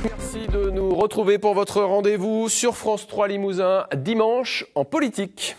Merci de nous retrouver pour votre rendez-vous sur France 3 Limousin, dimanche en politique.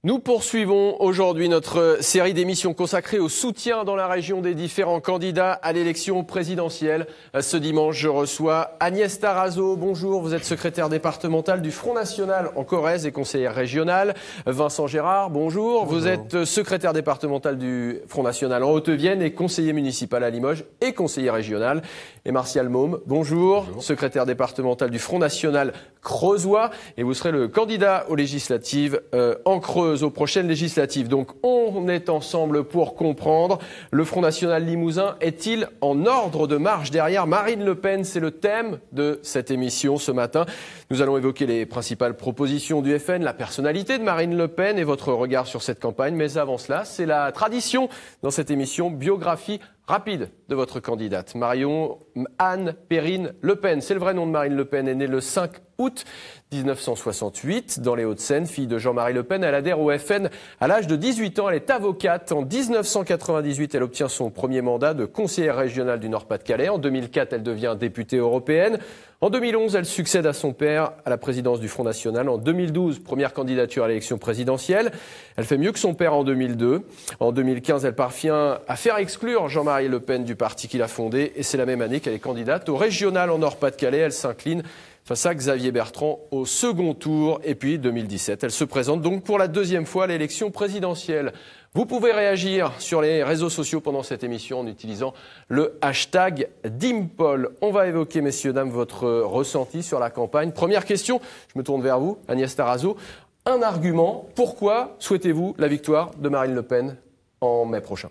Nous poursuivons aujourd'hui notre série d'émissions consacrée au soutien dans la région des différents candidats à l'élection présidentielle. Ce dimanche, je reçois Agnès Tarazo. Bonjour, vous êtes secrétaire départementale du Front National en Corrèze et conseillère régionale. Vincent Gérard, bonjour. Vous êtes secrétaire départemental du Front National en Haute-Vienne et conseiller municipal à Limoges et conseiller régional. Et Martial Môme, bonjour, secrétaire départemental du Front National creusois. Et vous serez le candidat aux législatives en Creuse, aux prochaines législatives. Donc on est ensemble pour comprendre. Le Front National Limousin est-il en ordre de marche derrière Marine Le Pen? C'est le thème de cette émission ce matin. Nous allons évoquer les principales propositions du FN, la personnalité de Marine Le Pen et votre regard sur cette campagne. Mais avant cela, c'est la tradition dans cette émission, biographie rapide de votre candidate. Marion Anne Perrine Le Pen, c'est le vrai nom de Marine Le Pen, est née le 5 août 1968 dans les Hauts-de-Seine, fille de Jean-Marie Le Pen. Elle adhère au FN à l'âge de 18 ans. Elle est avocate. En 1998, elle obtient son premier mandat de conseillère régionale du Nord-Pas-de-Calais. En 2004, elle devient députée européenne. En 2011, elle succède à son père à la présidence du Front National. En 2012, première candidature à l'élection présidentielle. Elle fait mieux que son père en 2002. En 2015, elle parvient à faire exclure Jean-Marie Le Pen du parti qu'il a fondé. Et c'est la même année qu'elle est candidate au régional en Nord-Pas-de-Calais. Elle s'incline face à Xavier Bertrand au second tour. Et puis 2017, elle se présente donc pour la deuxième fois à l'élection présidentielle. Vous pouvez réagir sur les réseaux sociaux pendant cette émission en utilisant le hashtag Dimpol. On va évoquer, messieurs, dames, votre ressenti sur la campagne. Première question, je me tourne vers vous, Agnès Tarazo. Un argument, pourquoi souhaitez-vous la victoire de Marine Le Pen en mai prochain?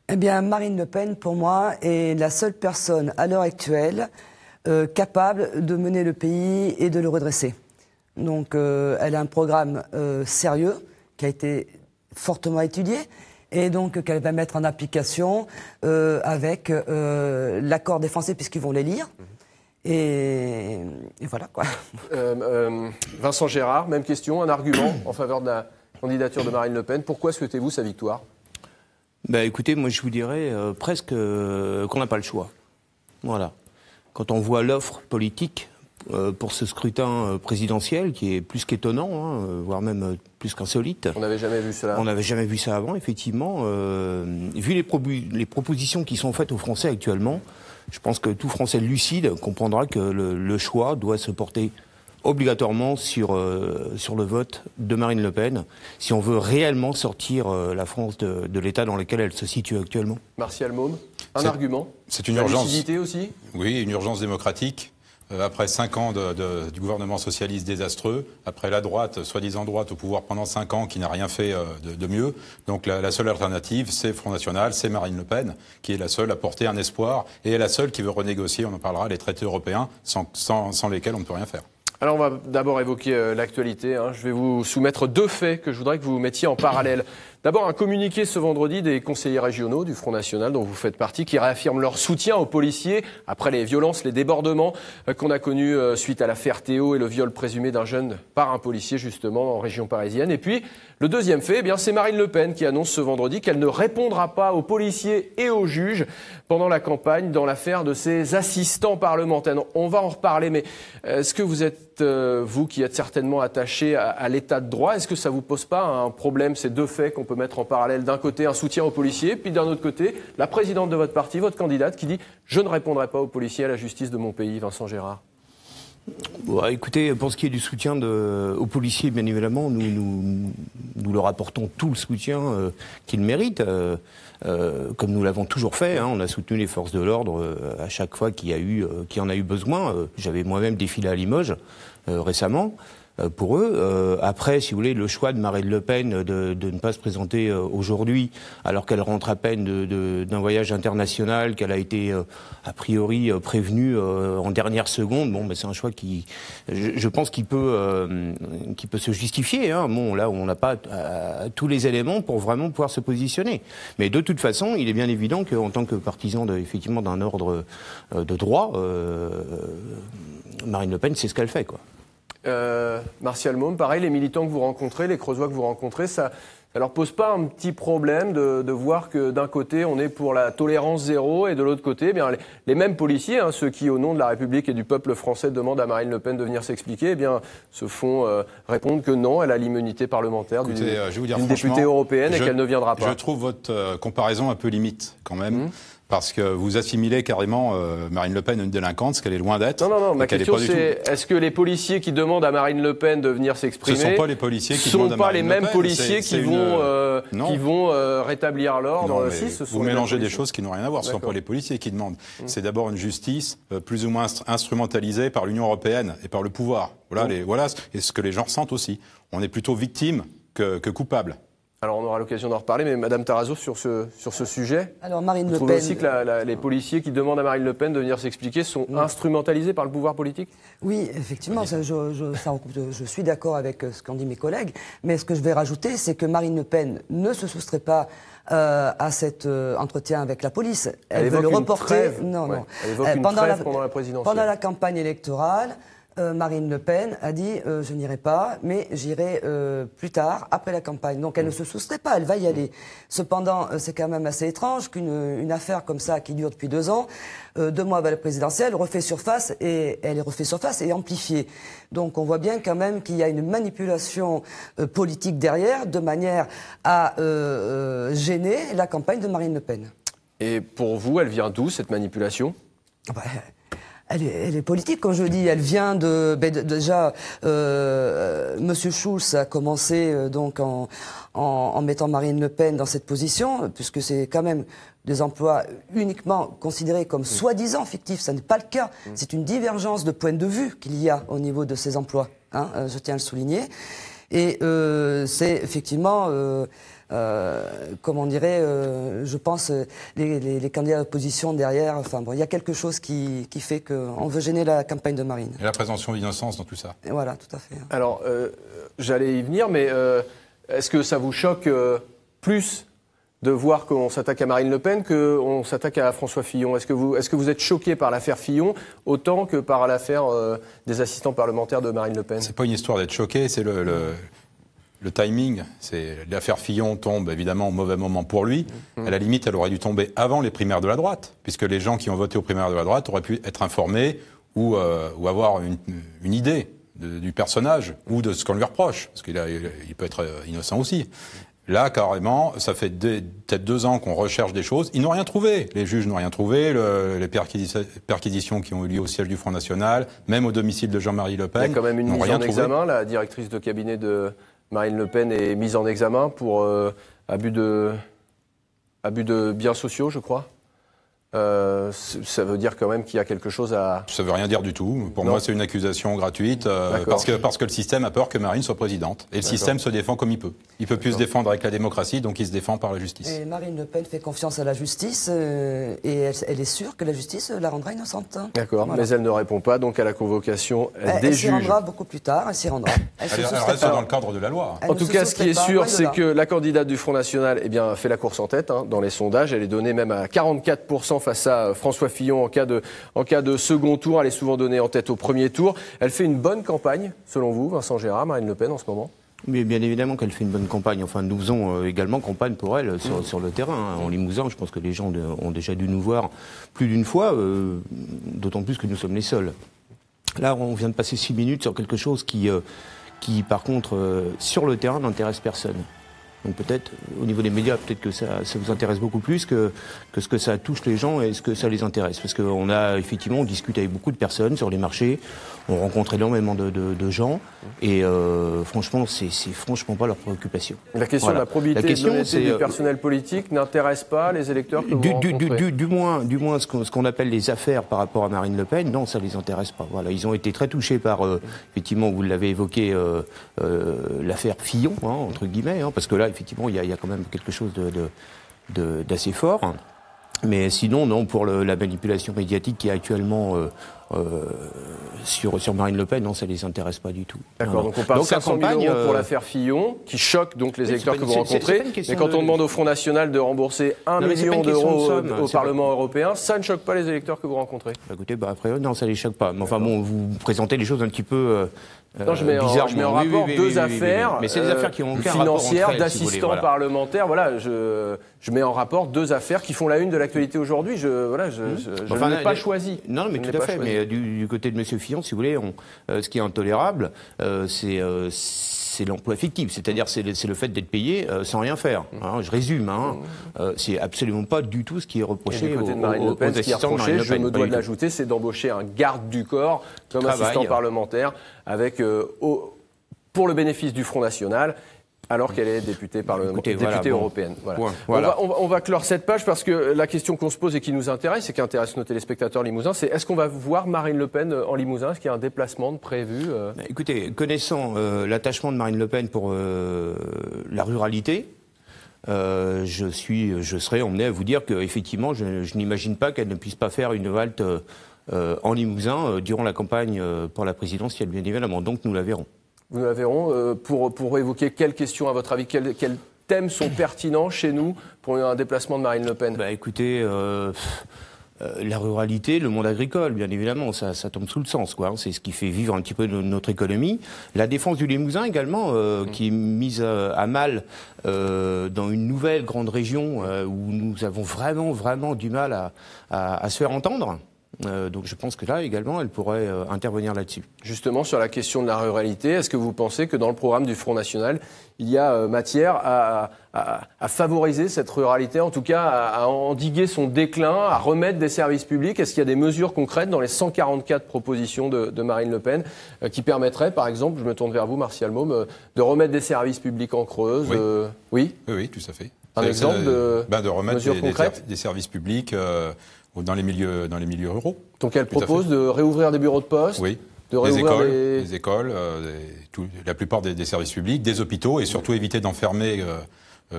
Eh bien, Marine Le Pen, pour moi, est la seule personne à l'heure actuelle capable de mener le pays et de le redresser. Donc, elle a un programme sérieux qui a été fortement étudié et donc qu'elle va mettre en application avec l'accord des Français puisqu'ils vont les lire. Et voilà quoi. Vincent Gérard, même question, un argument en faveur de la candidature de Marine Le Pen. Pourquoi souhaitez-vous sa victoire? Écoutez, moi je vous dirais presque qu'on n'a pas le choix. Voilà. Quand on voit l'offre politique pour ce scrutin présidentiel, qui est plus qu'étonnant, voire même plus qu'insolite. On n'avait jamais vu cela. On n'avait jamais vu ça avant, effectivement. Vu les propositions qui sont faites aux Français actuellement, je pense que tout Français lucide comprendra que le choix doit se porter obligatoirement sur le vote de Marine Le Pen, si on veut réellement sortir la France de l'état dans lequel elle se situe actuellement. Martial Môme, un argument. C'est une urgence. Lucidité aussi. Oui, une urgence démocratique. Après 5 ans du gouvernement socialiste désastreux, après la droite, soi-disant droite au pouvoir pendant 5 ans, qui n'a rien fait de mieux. Donc la seule alternative, c'est Front National, c'est Marine Le Pen, qui est la seule à porter un espoir, et la seule qui veut renégocier, on en parlera, les traités européens, sans lesquels on ne peut rien faire. Alors on va d'abord évoquer l'actualité. Je vais vous soumettre 2 faits que je voudrais que vous mettiez en parallèle. D'abord, un communiqué ce vendredi des conseillers régionaux du Front National, dont vous faites partie, qui réaffirment leur soutien aux policiers après les violences, les débordements qu'on a connus suite à l'affaire Théo et le viol présumé d'un jeune par un policier, justement, en région parisienne. Et puis, le deuxième fait, c'est Marine Le Pen qui annonce ce vendredi qu'elle ne répondra pas aux policiers et aux juges pendant la campagne dans l'affaire de ses assistants parlementaires. On va en reparler, mais est-ce que vous êtes, vous qui êtes certainement attaché à l'état de droit, est-ce que ça vous pose pas un problème, ces 2 faits qu'on peut mettre en parallèle? D'un côté, un soutien aux policiers, puis d'un autre côté, la présidente de votre parti, votre candidate, qui dit « Je ne répondrai pas aux policiers, à la justice de mon pays », Vincent Gérard. Écoutez, pour ce qui est du soutien aux policiers, bien évidemment, nous leur apportons tout le soutien qu'ils méritent, comme nous l'avons toujours fait. On a soutenu les forces de l'ordre à chaque fois qu'il y en a eu besoin. J'avais moi-même défilé à Limoges récemment. Pour eux. Après, si vous voulez, le choix de Marine Le Pen de ne pas se présenter aujourd'hui, alors qu'elle rentre à peine d'un voyage international, qu'elle a été a priori prévenue en dernière seconde, c'est un choix qui, je pense, qui peut se justifier. Là, on n'a pas tous les éléments pour vraiment pouvoir se positionner. Mais de toute façon, il est bien évident qu'en tant que partisan effectivement d'un ordre de droit, Marine Le Pen, c'est ce qu'elle fait, quoi. Martial Môme, pareil, les militants que vous rencontrez, les Creusois que vous rencontrez, ça leur pose pas un petit problème de voir que d'un côté on est pour la tolérance zéro et de l'autre côté, eh bien les mêmes policiers, hein, ceux qui au nom de la République et du peuple français demandent à Marine Le Pen de venir s'expliquer, eh bien se font répondre que non, elle a l'immunité parlementaire d'une députée européenne et qu'elle ne viendra pas. Je trouve votre comparaison un peu limite quand même. Parce que vous assimilez carrément Marine Le Pen à une délinquante, ce qu'elle est loin d'être. Non, ma question c'est, est-ce que les policiers qui demandent à Marine Le Pen de venir s'exprimer, ce ne sont pas les policiers qui demandent à Marine Le Pen, les mêmes policiers qui vont rétablir l'ordre? Vous mélangez des choses qui n'ont rien à voir. Ce ne sont pas les policiers qui demandent. C'est d'abord une justice plus ou moins instrumentalisée par l'Union européenne et par le pouvoir. Voilà et ce que les gens ressentent aussi. On est plutôt victime que coupable. Alors on aura l'occasion d'en reparler, mais Madame Tarazo, sur ce sujet, alors, Marine vous Le trouvez Pen... aussi que les policiers qui demandent à Marine Le Pen de venir s'expliquer sont instrumentalisés par le pouvoir politique? Oui, effectivement, je suis d'accord avec ce qu'ont dit mes collègues, mais ce que je vais rajouter, c'est que Marine Le Pen ne se soustrait pas à cet entretien avec la police. Elle veut le reporter. Non. Elle évoque une trêve pendant la présidentielle. Pendant la campagne électorale, Marine Le Pen a dit je n'irai pas, mais j'irai plus tard, après la campagne. Donc elle ne se soustrait pas, elle va y aller. Cependant, c'est quand même assez étrange qu'une affaire comme ça, qui dure depuis 2 ans, 2 mois avant la présidentielle, refait surface et elle est refait surface et amplifiée. Donc on voit bien quand même qu'il y a une manipulation politique derrière, de manière à gêner la campagne de Marine Le Pen. Et pour vous, elle vient d'où cette manipulation? Elle est politique, comme je dis. Elle vient déjà. Monsieur Schulz a commencé donc en mettant Marine Le Pen dans cette position, puisque c'est quand même des emplois uniquement considérés comme soi-disant fictifs. Ça n'est pas le cas. C'est une divergence de point de vue qu'il y a au niveau de ces emplois. Hein, je tiens à le souligner. Et c'est effectivement. Comment on dirait, je pense, les candidats d'opposition derrière, enfin bon, il y a quelque chose qui fait qu'on veut gêner la campagne de Marine. Et la présomption d'innocence dans tout ça. Et voilà, tout à fait. Alors, j'allais y venir, mais est-ce que ça vous choque plus de voir qu'on s'attaque à Marine Le Pen qu'on s'attaque à François Fillon? Est-ce que vous êtes choqué par l'affaire Fillon autant que par l'affaire des assistants parlementaires de Marine Le Pen? C'est pas une histoire d'être choqué, c'est le timing. C'est l'affaire Fillon tombe évidemment au mauvais moment pour lui. À la limite, elle aurait dû tomber avant les primaires de la droite, puisque les gens qui ont voté aux primaires de la droite auraient pu être informés ou avoir une idée du personnage ou de ce qu'on lui reproche, parce qu'il peut être innocent aussi. Là, carrément, ça fait peut-être 2 ans qu'on recherche des choses. Ils n'ont rien trouvé. Les juges n'ont rien trouvé. Les perquisitions qui ont eu lieu au siège du Front National, même au domicile de Jean-Marie Le Pen, il y a quand même une mise en examen. La directrice de cabinet de Marine Le Pen est mise en examen pour abus de biens sociaux, je crois. Ça veut dire quand même qu'il y a quelque chose à... Ça veut rien dire du tout. Pour moi, c'est une accusation gratuite parce que le système a peur que Marine soit présidente. Et le système se défend comme il peut. Il peut plus se défendre avec la démocratie, donc il se défend par la justice. Et Marine Le Pen fait confiance à la justice et elle est sûre que la justice la rendra innocente. D'accord, voilà. Mais elle ne répond pas donc à la convocation des elle juges. Elle s'y rendra beaucoup plus tard, elle s'y rendra. Elle reste dans le cadre de la loi. En tout cas, ce qui est sûr, c'est que la candidate du Front National fait la course en tête dans les sondages. Elle est donnée même à 44% face à François Fillon en cas de second tour. Elle est souvent donnée en tête au premier tour. Elle fait une bonne campagne, selon vous, Vincent Gérard, Marine Le Pen, en ce moment? Mais bien évidemment qu'elle fait une bonne campagne. Enfin, nous faisons également campagne pour elle sur le terrain. En Limousin, je pense que les gens ont déjà dû nous voir plus d'une fois, d'autant plus que nous sommes les seuls. Là, on vient de passer 6 minutes sur quelque chose qui par contre, sur le terrain, n'intéresse personne. Donc peut-être, au niveau des médias, peut-être que ça vous intéresse beaucoup plus que ce que ça touche les gens et ce que ça les intéresse. Parce qu'on on discute avec beaucoup de personnes sur les marchés, on rencontre énormément de gens, et franchement, c'est franchement pas leur préoccupation. La question de la probité du personnel politique n'intéresse pas les électeurs que vous rencontrez. Du moins ce qu'on appelle les affaires par rapport à Marine Le Pen, non, ça les intéresse pas. Voilà, ils ont été très touchés par, effectivement, vous l'avez évoqué, l'affaire Fillon, entre guillemets, parce que là, effectivement, il y a quand même quelque chose d'assez fort. Mais sinon, non, pour la manipulation médiatique qui est actuellement sur Marine Le Pen, non, ça les intéresse pas du tout. D'accord, donc on parle de 500 000 € pour l'affaire Fillon, qui choque donc les électeurs que vous rencontrez. Mais quand on demande au Front National de rembourser 1 million d'euros au Parlement européen, ça ne choque pas les électeurs que vous rencontrez? Écoutez, après, non, ça les choque pas. Mais enfin bon, vous présentez les choses un petit peu Non, je mets en rapport deux affaires mais c'est des affaires qui ont aucun financières, rapport entre elles, d'assistants si vous voulez, parlementaires. Voilà, je mets en rapport deux affaires qui font la une de l'actualité aujourd'hui. Je ne l'ai pas choisi. Non, mais tout à fait. Mais du côté de M. Fillon, si vous voulez, ce qui est intolérable, c'est l'emploi fictif, c'est-à-dire c'est le fait d'être payé sans rien faire. Hein, je résume, c'est absolument pas du tout ce qui est reproché aux Marine Le Pen, ce qui est reproché, je me dois de l'ajouter, c'est d'embaucher un garde du corps comme assistant parlementaire avec, pour le bénéfice du Front National, alors qu'elle est députée européenne. Voilà. On va clore cette page parce que la question qu'on se pose et qui nous intéresse et qui intéresse nos téléspectateurs limousins, c'est est-ce qu'on va voir Marine Le Pen en Limousin? Est-ce qu'il y a un déplacement de prévu Écoutez, connaissant l'attachement de Marine Le Pen pour la ruralité, je serais emmené à vous dire qu'effectivement, je n'imagine pas qu'elle ne puisse pas faire une halte en Limousin durant la campagne pour la présidentielle, bien évidemment. Donc nous la verrons. Nous la verrons. Pour évoquer quelles questions, à votre avis, quels thèmes sont pertinents chez nous pour un déplacement de Marine Le Pen? Écoutez, la ruralité, le monde agricole, bien évidemment, ça tombe sous le sens, quoi. C'est ce qui fait vivre un petit peu notre économie. La défense du Limousin également, qui est mise à mal dans une nouvelle grande région où nous avons vraiment du mal à se faire entendre. Donc je pense que là également elle pourrait intervenir là-dessus. Justement sur la question de la ruralité, est-ce que vous pensez que dans le programme du Front National il y a matière à favoriser cette ruralité, en tout cas à endiguer son déclin, à remettre des services publics? Est-ce qu'il y a des mesures concrètes dans les 144 propositions de Marine Le Pen qui permettraient, par exemple, je me tourne vers vous Martial Môme, de remettre des services publics en Creuse? Oui, tout à fait. Un exemple de remettre mesures concrètes des services publics dans les milieux ruraux. Donc elle propose de réouvrir des bureaux de poste, de réouvrir des écoles, la plupart des services publics, des hôpitaux, et surtout éviter d'enfermer,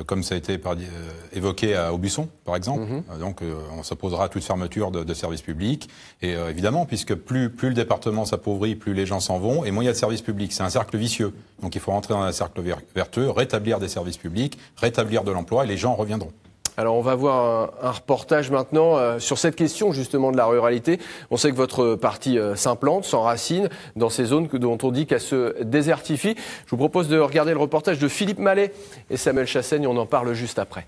comme ça a été évoqué à Aubusson, par exemple. Donc on s'opposera à toute fermeture de services publics. Et évidemment, puisque plus le département s'appauvrit, plus les gens s'en vont, et moins il y a de services publics. C'est un cercle vicieux. Donc il faut rentrer dans un cercle vertueux, rétablir des services publics, rétablir de l'emploi, et les gens reviendront. Alors on va voir un reportage maintenant sur cette question justement de la ruralité. On sait que votre parti s'implante, s'enracine dans ces zones dont on dit qu'elles se désertifient. Je vous propose de regarder le reportage de Philippe Mallet et Samuel Chassaigne, on en parle juste après.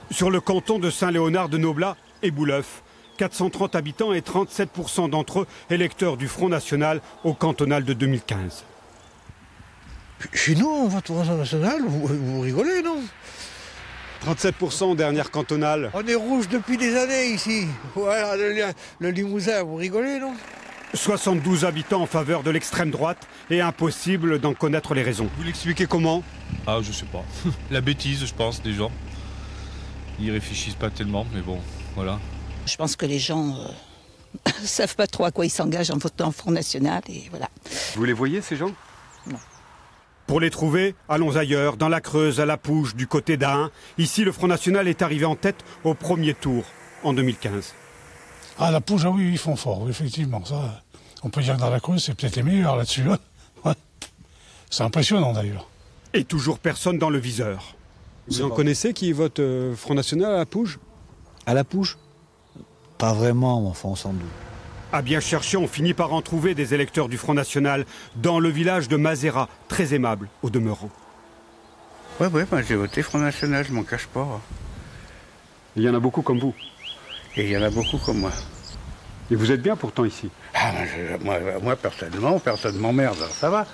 Sur le canton de Saint-Léonard de Noblat et Bouleuf, 430 habitants et 37% d'entre eux électeurs du Front National au cantonal de 2015. Chez nous, on vote au Front National, vous rigolez, non? 37% dernière cantonale. On est rouge depuis des années ici. Voilà, le Limousin, vous rigolez, non? 72 habitants en faveur de l'extrême droite et impossible d'en connaître les raisons. Vous l'expliquez comment? Ah, je sais pas. La bêtise, je pense, des gens. Ils réfléchissent pas tellement, mais bon, voilà. Je pense que les gens savent pas trop à quoi ils s'engagent en votant Front National et voilà. Vous les voyez, ces gens? Non. Pour les trouver, allons ailleurs, dans la Creuse, à la Pouge, du côté d'Ain. Ici, le Front National est arrivé en tête au premier tour, en 2015. Ah, la Pouge, ah oui, ils font fort, oui, effectivement. Ça, on peut dire que dans la Creuse, c'est peut-être les meilleurs là-dessus. Hein. Ouais. C'est impressionnant, d'ailleurs. Et toujours personne dans le viseur. Vous en connaissez qui votent Front National à la Pouge? À la Pouge? Pas vraiment, mais enfin, on s'en doute. À bien chercher, on finit par en trouver des électeurs du Front National dans le village de Mazera, très aimable au demeurant. Ouais, moi j'ai voté Front National, je m'en cache pas. Il y en a beaucoup comme vous. Et il y en a beaucoup comme moi. Et vous êtes bien pourtant ici? Ah, moi personnellement, personne m'emmerde, ça va.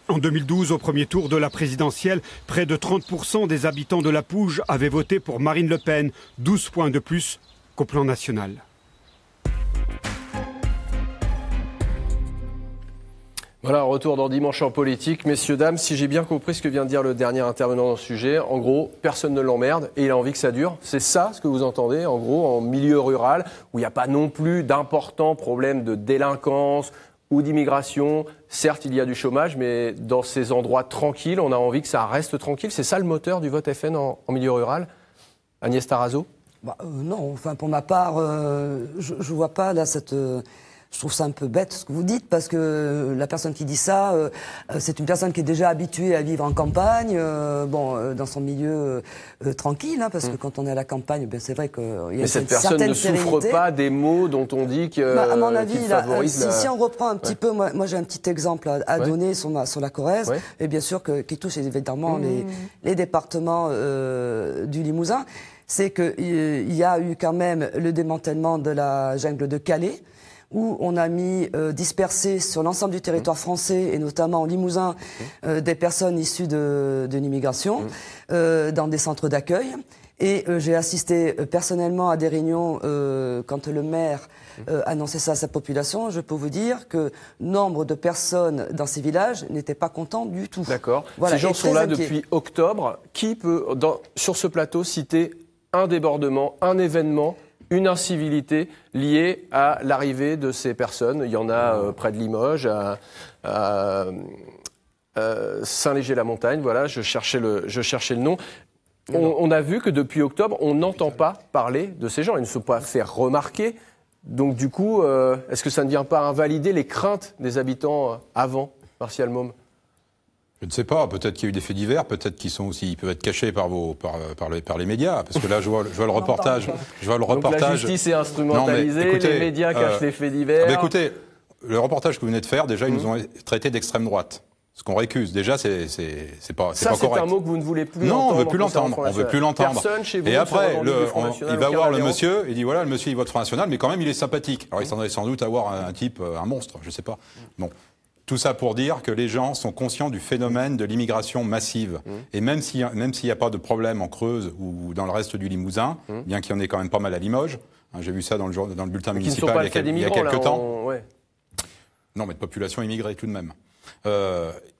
En 2012, au premier tour de la présidentielle, près de 30% des habitants de la Pouge avaient voté pour Marine Le Pen, 12 points de plus qu'au plan national. Voilà, retour dans Dimanche en politique. Messieurs, dames, si j'ai bien compris ce que vient de dire le dernier intervenant dans ce sujet, en gros, personne ne l'emmerde et il a envie que ça dure. C'est ça ce que vous entendez, en gros, en milieu rural, où il n'y a pas non plus d'importants problèmes de délinquance ou d'immigration. Certes, il y a du chômage, mais dans ces endroits tranquilles, on a envie que ça reste tranquille. C'est ça le moteur du vote FN en milieu rural? Agnès Tarazo? Non, enfin pour ma part, je vois pas là cette Je trouve ça un peu bête ce que vous dites, parce que la personne qui dit ça, c'est une personne qui est déjà habituée à vivre en campagne, dans son milieu tranquille, hein, parce que quand on est à la campagne, c'est vrai qu'il y a Mais cette personne ne souffre pas des maux dont on dit que à mon avis, si on reprend un petit peu, moi j'ai un petit exemple à donner sur la Corrèze, et bien sûr qui touche évidemment les départements du Limousin, c'est qu'il y a eu quand même le démantèlement de la jungle de Calais, où on a mis dispersé sur l'ensemble du territoire français, et notamment au Limousin, des personnes issues de l'immigration, dans des centres d'accueil. Et j'ai assisté personnellement à des réunions quand le maire annonçait ça à sa population. Je peux vous dire que nombre de personnes dans ces villages n'étaient pas contents du tout. D'accord. Voilà, ces gens sont là depuis octobre. Qui peut, sur ce plateau, citer un débordement, un événement, une incivilité liée à l'arrivée de ces personnes? Il y en a près de Limoges, à Saint-Léger-la-Montagne. Voilà, je cherchais le nom. On a vu que depuis octobre, on n'entend pas parler de ces gens. Ils ne sont pas fait remarquer. Donc du coup, est-ce que ça ne vient pas invalider les craintes des habitants avant, Martial Môme? Je ne sais pas, peut-être qu'il y a eu des faits divers, peut-être qu'ils peuvent être cachés par les médias, parce que là je vois le reportage. Donc la justice est instrumentalisée, les médias cachent les faits divers. Écoutez, le reportage que vous venez de faire, déjà ils nous ont traité d'extrême droite. Ce qu'on récuse, déjà, c'est pas correct. Ça, c'est un mot que vous ne voulez plus entendre. Non, on veut plus l'entendre. On veut plus l'entendre. Personne chez vous. Et après, il va voir le monsieur, il dit voilà, le monsieur il vote Front National, mais quand même il est sympathique. Alors il s'en allait sans doute avoir un type, un monstre, je sais pas. Bon. Tout ça pour dire que les gens sont conscients du phénomène de l'immigration massive. Et même s'il n'y a pas de problème en Creuse ou dans le reste du Limousin, bien qu'il y en ait quand même pas mal à Limoges, hein, j'ai vu ça dans le bulletin municipal il y a quelques temps. Ouais. Non, mais de population immigrée tout de même.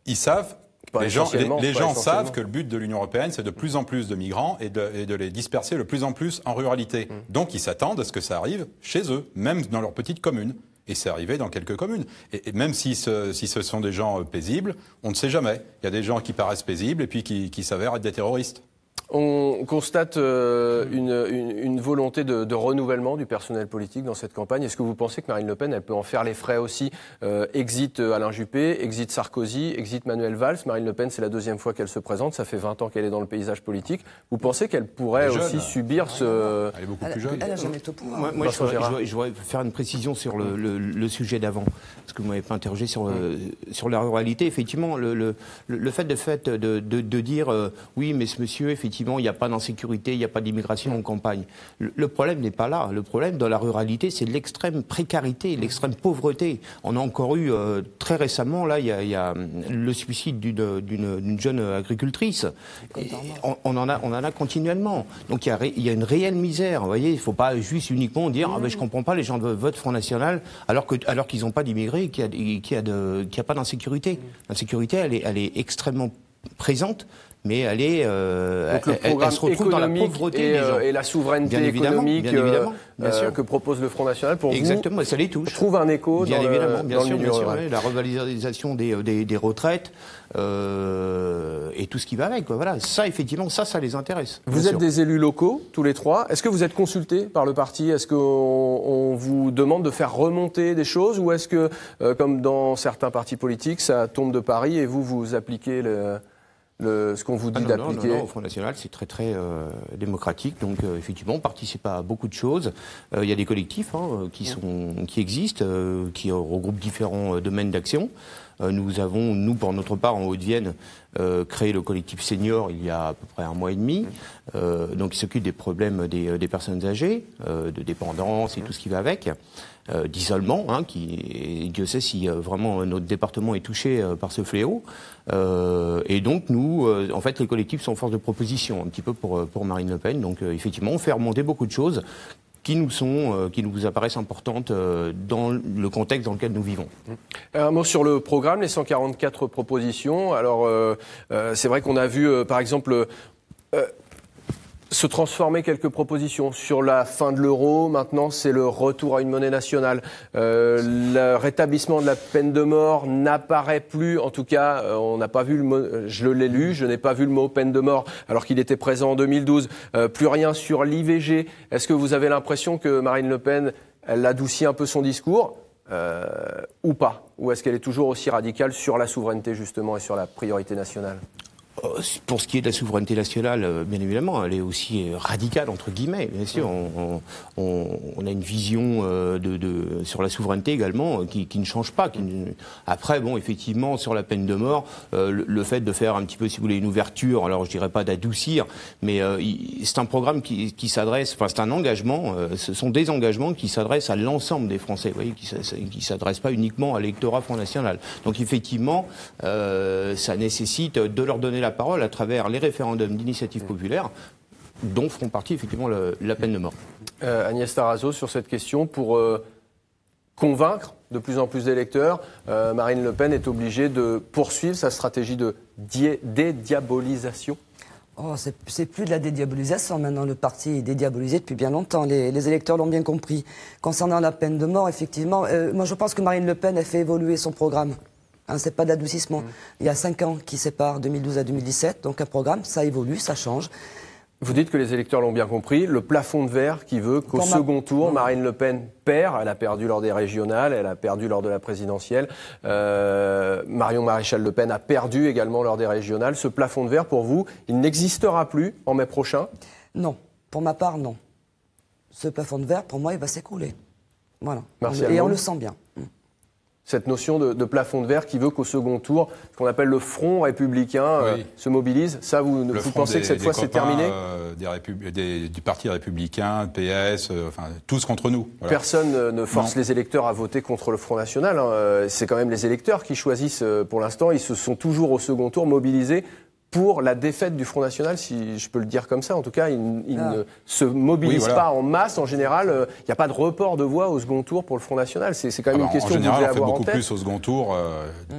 Ils savent, les gens savent que le but de l'Union européenne, c'est de plus en plus de migrants et de les disperser de plus en plus en ruralité. Donc ils s'attendent à ce que ça arrive chez eux, même dans leurs petites communes. Et c'est arrivé dans quelques communes. Et même si ce sont des gens paisibles, on ne sait jamais. Il y a des gens qui paraissent paisibles et puis qui s'avèrent être des terroristes. On constate une volonté de renouvellement du personnel politique dans cette campagne. Est-ce que vous pensez que Marine Le Pen, elle peut en faire les frais aussi? Exit Alain Juppé, exit Sarkozy, exit Manuel Valls. Marine Le Pen, c'est la deuxième fois qu'elle se présente. Ça fait 20 ans qu'elle est dans le paysage politique. Vous pensez qu'elle pourrait aussi subir ce... Elle est beaucoup plus jeune. Elle n'a jamais été au pouvoir. Moi, je voudrais faire une précision sur le sujet d'avant, parce que vous ne m'avez pas interrogé sur la ruralité. Effectivement, le fait de dire oui, mais ce monsieur, effectivement, il n'y a pas d'insécurité, il n'y a pas d'immigration en campagne. Le problème n'est pas là. Le problème dans la ruralité, c'est l'extrême précarité, l'extrême pauvreté. On a encore eu très récemment, là, il y a le suicide d'une jeune agricultrice. On en a continuellement. Donc il y a une réelle misère. Vous voyez, il ne faut pas juste uniquement dire je ne comprends pas, les gens votent Front National alors qu'ils n'ont pas d'immigrés et qu'il n'y a pas d'insécurité. L'insécurité, elle est extrêmement présente. Mais elle se retrouve dans la pauvreté des gens. Et la souveraineté économique que propose le Front National, pour exactement, ça les touche. Trouve un écho bien dans évidemment, le bien sûr, milieu rural. la revalorisation des retraites et tout ce qui va avec. Quoi. Voilà, ça effectivement, ça les intéresse. Vous êtes des élus locaux, tous les trois. Est-ce que vous êtes consultés par le parti? Est-ce qu'on vous demande de faire remonter des choses, ou est-ce que, comme dans certains partis politiques, ça tombe de Paris et vous appliquez ce qu'on vous dit d'appliquer? Non, au Front National, c'est très très démocratique. Donc effectivement, on participe à beaucoup de choses. Il y a des collectifs qui existent, qui regroupent différents domaines d'action. Nous avons, pour notre part, en Haute-Vienne, créé le collectif senior il y a à peu près 1 mois et demi. Donc il s'occupe des problèmes des personnes âgées, de dépendance et tout ce qui va avec. D'isolement, Dieu sait si vraiment notre département est touché par ce fléau. Et donc nous, en fait, les collectifs sont force de proposition un petit peu pour Marine Le Pen. Donc effectivement, on fait remonter beaucoup de choses qui nous apparaissent importantes dans le contexte dans lequel nous vivons. Un mot sur le programme, les 144 propositions. Alors, c'est vrai qu'on a vu, par exemple, se transformer quelques propositions. Sur la fin de l'euro, maintenant, c'est le retour à une monnaie nationale. Le rétablissement de la peine de mort n'apparaît plus. En tout cas, on n'a pas vu le mot, je l'ai lu, je n'ai pas vu le mot peine de mort, alors qu'il était présent en 2012. Plus rien sur l'IVG. Est-ce que vous avez l'impression que Marine Le Pen, elle adoucit un peu son discours? ou pas? Ou est-ce qu'elle est toujours aussi radicale sur la souveraineté, justement, et sur la priorité nationale? Pour ce qui est de la souveraineté nationale, bien évidemment, elle est aussi radicale, entre guillemets, bien sûr. On a une vision sur la souveraineté également qui ne change pas. Après, bon, effectivement, sur la peine de mort, le fait de faire un petit peu, si vous voulez, une ouverture, alors je dirais pas d'adoucir, mais c'est un programme qui s'adresse, enfin c'est un engagement, ce sont des engagements qui s'adressent à l'ensemble des Français, vous voyez, qui s'adressent pas uniquement à l'électorat Front National. Donc effectivement, ça nécessite de leur donner la parole à travers les référendums d'initiative populaire dont feront partie effectivement la peine de mort. Agnès Tarazo, sur cette question, pour convaincre de plus en plus d'électeurs, Marine Le Pen est obligée de poursuivre sa stratégie de dédiabolisation. Oh, c'est plus de la dédiabolisation maintenant, le parti est dédiabolisé depuis bien longtemps, les électeurs l'ont bien compris. Concernant la peine de mort, effectivement, moi je pense que Marine Le Pen a fait évoluer son programme. Hein, c'est pas d'adoucissement. Il y a 5 ans qui séparent 2012 à 2017, donc un programme, ça évolue, ça change. Vous dites que les électeurs l'ont bien compris, le plafond de verre qui veut qu'au second tour, Marine Le Pen perd, elle a perdu lors des régionales, elle a perdu lors de la présidentielle, Marion Maréchal Le Pen a perdu également lors des régionales. Ce plafond de verre, pour vous, il n'existera plus en mai prochain? Non, pour ma part, non. Ce plafond de verre, pour moi, il va s'écrouler. Voilà. Et on le sent bien. Cette notion de plafond de verre qui veut qu'au second tour, ce qu'on appelle le front républicain se mobilise. Ça, vous pensez que cette fois c'est terminé? Du Parti républicain, PS, enfin tous contre nous. Voilà. Personne ne force les électeurs à voter contre le Front National. Hein. C'est quand même les électeurs qui choisissent pour l'instant. Ils se sont toujours au second tour mobilisés pour la défaite du Front National, si je peux le dire comme ça. En tout cas, ils ne se mobilisent pas en masse. En général, il n'y a pas de report de voix au second tour pour le Front National. C'est quand même une question que vous devez avoir en tête. En général, on fait beaucoup plus au second tour,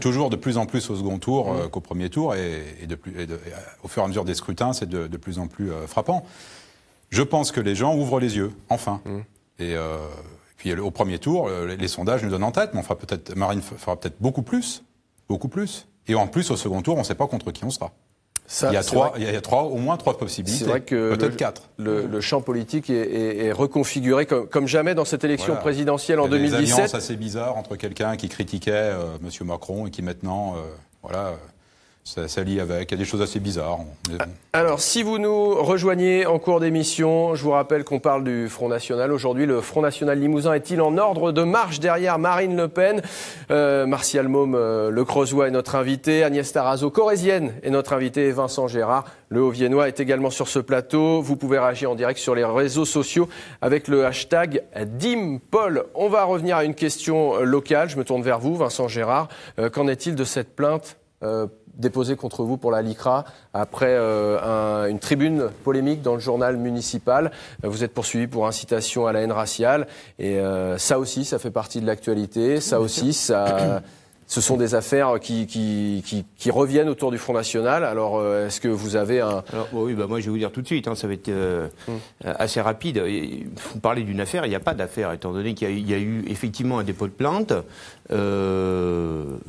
toujours de plus en plus au second tour qu'au premier tour. Et au fur et à mesure des scrutins, c'est de plus en plus frappant. Je pense que les gens ouvrent les yeux, enfin. Et puis au premier tour, les sondages nous donnent en tête, mais Marine fera peut-être beaucoup plus. Et en plus, au second tour, on ne sait pas contre qui on sera. Ça, il y a au moins trois possibilités, c'est vrai que peut-être 4. Le champ politique est reconfiguré comme jamais dans cette élection présidentielle en 2017. Des alliances assez bizarres entre quelqu'un qui critiquait M. Macron et qui maintenant s'allie avec. Il y a des choses assez bizarres. Alors, si vous nous rejoignez en cours d'émission, je vous rappelle qu'on parle du Front National. Aujourd'hui, le Front National Limousin est-il en ordre de marche derrière Marine Le Pen? Martial Môme, le Creusois, est notre invité. Agnès Tarazo, corrézienne, est notre invité. Et Vincent Gérard, le Haut-Viennois, est également sur ce plateau. Vous pouvez réagir en direct sur les réseaux sociaux avec le hashtag #DimPaul. On va revenir à une question locale. Je me tourne vers vous, Vincent Gérard. Qu'en est-il de cette plainte déposé contre vous pour la LICRA après une tribune polémique dans le journal municipal? Vous êtes poursuivi pour incitation à la haine raciale et ça aussi, ça fait partie de l'actualité. Ça aussi, ce sont des affaires qui reviennent autour du Front National. Alors, est-ce que vous avez un... Oui, moi je vais vous dire tout de suite, ça va être assez rapide. Vous parlez d'une affaire, il n'y a pas d'affaire, étant donné qu'il y a eu effectivement un dépôt de plainte.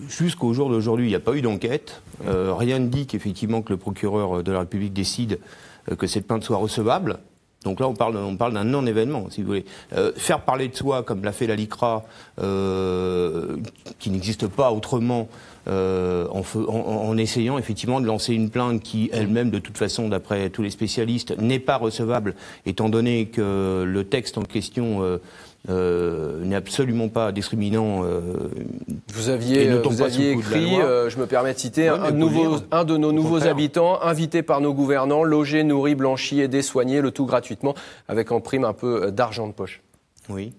Jusqu'au jour d'aujourd'hui, il n'y a pas eu d'enquête. Rien ne dit qu'effectivement que le procureur de la République décide que cette plainte soit recevable. Donc là, on parle d'un non-événement, si vous voulez. Faire parler de soi, comme l'a fait la LICRA, qui n'existe pas autrement, en essayant effectivement de lancer une plainte qui, elle-même, de toute façon, d'après tous les spécialistes, n'est pas recevable, étant donné que le texte en question n'est absolument pas discriminant. Vous aviez écrit, je me permets de citer, un de nos nouveaux habitants, invité par nos gouvernants, logé, nourri, blanchi, aidé, soigné, le tout gratuitement, avec en prime un peu d'argent de poche. Oui.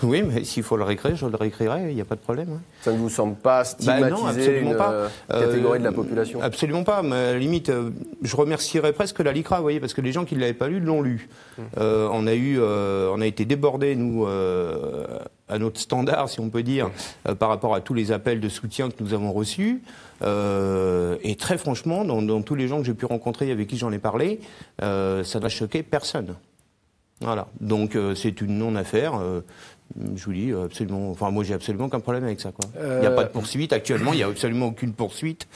Oui, mais s'il faut le réécrire, je le réécrirai, il n'y a pas de problème. Hein. Ça ne vous semble pas stigmatiser une catégorie de la population? Absolument pas. Mais à la limite, je remercierais presque la LICRA, vous voyez, parce que les gens qui ne l'avaient pas lu l'ont lu. On a été débordés, nous, à notre standard, si on peut dire, par rapport à tous les appels de soutien que nous avons reçus. Et très franchement, dans tous les gens que j'ai pu rencontrer, avec qui j'en ai parlé, ça n'a choqué personne. Voilà, donc c'est une non-affaire. Je vous dis absolument. Enfin, moi, j'ai absolument aucun problème avec ça. Il n'y a pas de poursuite actuellement. Il n'y a absolument aucune poursuite.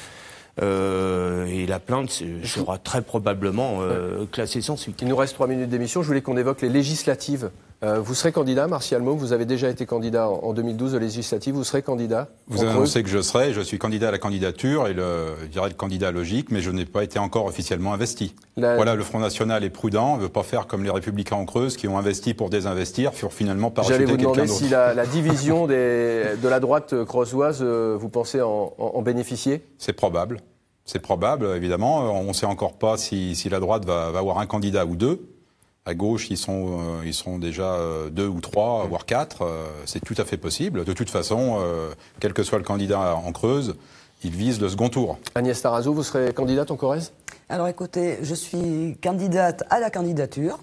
Et la plainte sera très probablement classée sans suite. Il nous reste 3 minutes d'émission. Je voulais qu'on évoque les législatives Vous serez candidat, Martial Mauve, vous avez déjà été candidat en 2012 aux législatives, vous serez candidat? Vous avez annoncé que je serai, je suis candidat à la candidature et je dirais le candidat logique, mais je n'ai pas été encore officiellement investi. Voilà, le Front National est prudent, ne veut pas faire comme les Républicains en Creuse qui ont investi pour désinvestir, furent finalement parachuter quelqu'un d'autre. J'allais vous demander si la division de la droite creusoise, vous pensez en bénéficier? C'est probable. C'est probable, évidemment. On ne sait encore pas si la droite va avoir un candidat ou deux. À gauche, ils sont déjà 2 ou 3, voire 4. C'est tout à fait possible. De toute façon, quel que soit le candidat en Creuse, il vise le second tour. Agnès Tarazo, vous serez candidate en Corrèze? Alors écoutez, je suis candidate à la candidature.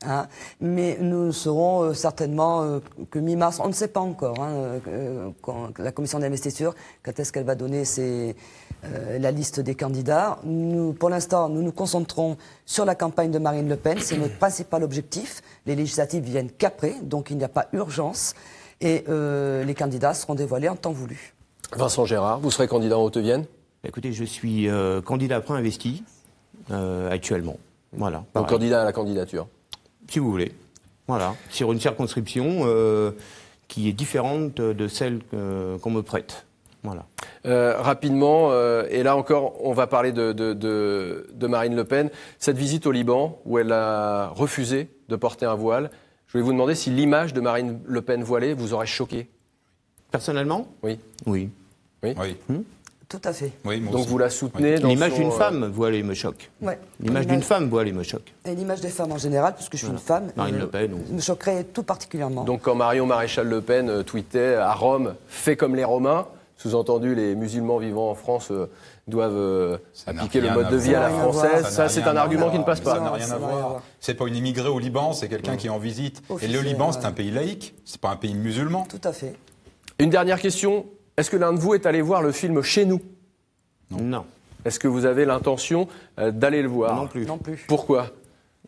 Hein, mais nous serons certainement que mi-mars, on ne sait pas encore, quand la commission d'investiture, quand est-ce qu'elle va donner la liste des candidats. Nous, pour l'instant, nous nous concentrons sur la campagne de Marine Le Pen, c'est notre principal objectif. Les législatives viennent qu'après, donc il n'y a pas urgence, et les candidats seront dévoilés en temps voulu. Vincent Gérard, vous serez candidat en Haute-Vienne? Écoutez, je suis candidat pré-investi actuellement. Voilà. Donc candidat à la candidature? Si vous voulez. Voilà. Sur une circonscription qui est différente de celle qu'on me prête. Voilà. Rapidement, et là encore, on va parler de Marine Le Pen. Cette visite au Liban, où elle a refusé de porter un voile, je voulais vous demander si l'image de Marine Le Pen voilée vous aurait choqué. Personnellement? Oui. Oui. Oui. Tout à fait. Oui, donc vous la soutenez dans l'image d'une femme voilée me choque. Ouais. L'image d'une femme voilée me choque. Et l'image des femmes en général, puisque je suis une femme, Marine Le Pen, me choquerait tout particulièrement. Donc quand Marion Maréchal Le Pen tweetait à Rome, fait comme les Romains, sous-entendu les musulmans vivant en France doivent appliquer le mode de vie à la française, ça c'est un argument qui ne passe pas. Ça n'a rien à voir. C'est pas une immigrée au Liban, c'est quelqu'un qui est en visite. Et le Liban, c'est un pays laïque, c'est pas un pays musulman. Tout à fait. Une dernière question. Est-ce que l'un de vous est allé voir le film Chez nous? Non. Est-ce que vous avez l'intention d'aller le voir? Non plus. Non plus. Pourquoi?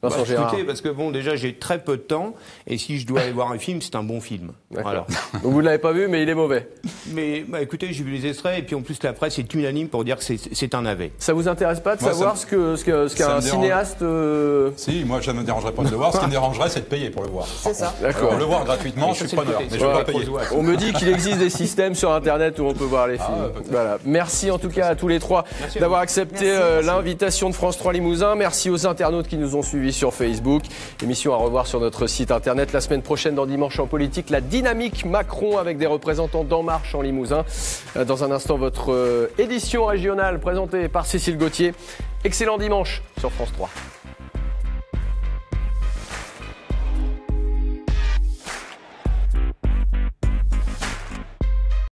Vincent Gérard. Écoutez, parce que bon, déjà j'ai très peu de temps, et si je dois aller voir un film, c'est un bon film. Voilà. Donc vous ne l'avez pas vu, mais il est mauvais. Mais écoutez, j'ai vu les extraits, et puis en plus la presse est unanime pour dire que c'est un navet. Ça vous intéresse pas de savoir ce qu'un cinéaste... Si, moi ça ne me dérangerait pas de le voir. Ce qui me dérangerait, c'est de payer pour le voir. C'est ça. D'accord. Le voir gratuitement, je suis preneur, mais je ne vais pas payer. On me dit qu'il existe des systèmes sur Internet où on peut voir les films. Voilà. Merci en tout cas à tous les trois d'avoir accepté l'invitation de France 3 Limousin. Merci aux internautes qui nous ont suivis sur Facebook. Émission à revoir sur notre site internet la semaine prochaine dans Dimanche en politique. La dynamique Macron avec des représentants d'En Marche en Limousin. Dans un instant, votre édition régionale présentée par Cécile Gauthier. Excellent dimanche sur France 3.